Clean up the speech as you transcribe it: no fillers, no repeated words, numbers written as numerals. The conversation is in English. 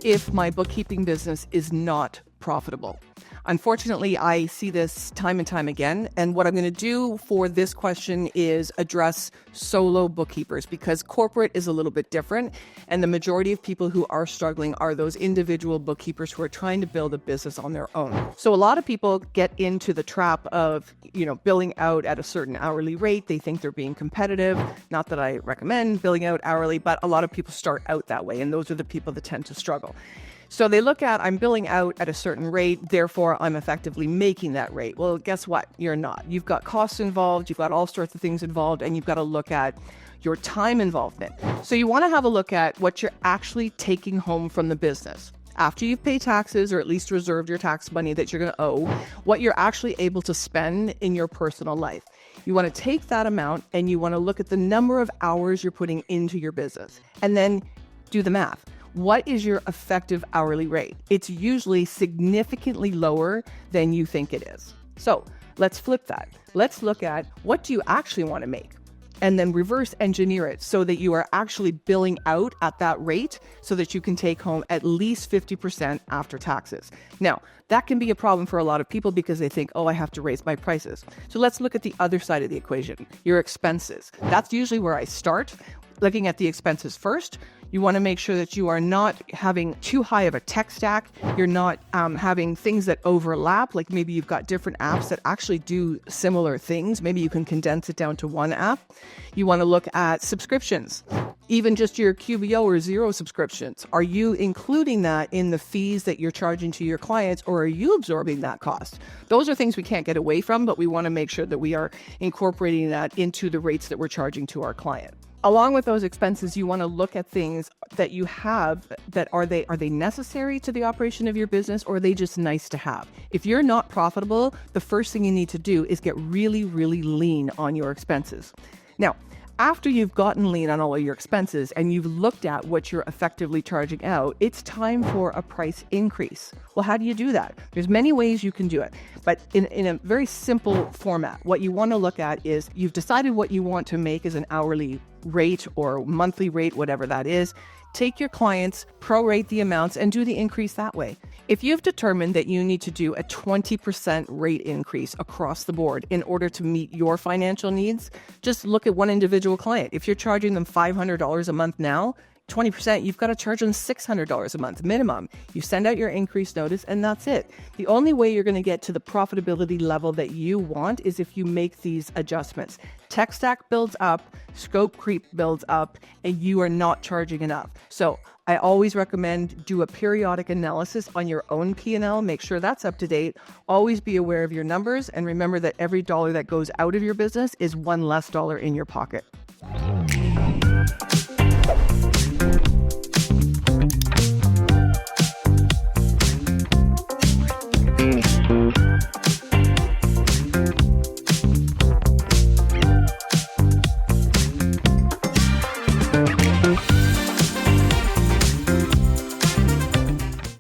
if my bookkeeping business is not profitable? Unfortunately, I see this time and time again. And what I'm going to do for this question is address solo bookkeepers, because corporate is a little bit different. And the majority of people who are struggling are those individual bookkeepers who are trying to build a business on their own. So a lot of people get into the trap of, billing out at a certain hourly rate. They think they're being competitive. Not that I recommend billing out hourly, but a lot of people start out that way. And those are the people that tend to struggle. So they look at, I'm billing out at a certain rate, therefore I'm effectively making that rate. Well, guess what? You're not. You've got costs involved, you've got all sorts of things involved, and you've got to look at your time involvement. So you want to have a look at what you're actually taking home from the business. After you've paid taxes, or at least reserved your tax money that you're going to owe, what you're actually able to spend in your personal life. You want to take that amount and you want to look at the number of hours you're putting into your business, and then do the math. What is your effective hourly rate? It's usually significantly lower than you think it is. So let's flip that. Let's look at, what do you actually want to make? And then reverse engineer it so that you are actually billing out at that rate so that you can take home at least 50% after taxes. Now, that can be a problem for a lot of people because they think, I have to raise my prices. So let's look at the other side of the equation, your expenses. That's usually where I start. Looking at the expenses first, you want to make sure that you are not having too high of a tech stack. You're not having things that overlap, like maybe you've got different apps that actually do similar things. Maybe you can condense it down to one app. You want to look at subscriptions, even just your QBO or Xero subscriptions. Are you including that in the fees that you're charging to your clients, or are you absorbing that cost? Those are things we can't get away from, but we want to make sure that we are incorporating that into the rates that we're charging to our client. Along with those expenses, you want to look at things that you have that are they necessary to the operation of your business, or are they just nice to have? If you're not profitable, the first thing you need to do is get really, really lean on your expenses. Now, after you've gotten lean on all of your expenses and you've looked at what you're effectively charging out, it's time for a price increase. Well, how do you do that? There's many ways you can do it, but in a very simple format, what you want to look at is you've decided what you want to make as an hourly rate or monthly rate, whatever that is. Take your clients, prorate the amounts, and do the increase that way. If you've determined that you need to do a 20% rate increase across the board in order to meet your financial needs, just look at one individual client. If you're charging them $500 a month now, 20%, you've got to charge them $600 a month minimum. You send out your increase notice and that's it. The only way you're going to get to the profitability level that you want is if you make these adjustments. Tech stack builds up, scope creep builds up, and you are not charging enough. So I always recommend do a periodic analysis on your own P&L. Make sure that's up to date. Always be aware of your numbers, and remember that every dollar that goes out of your business is one less dollar in your pocket.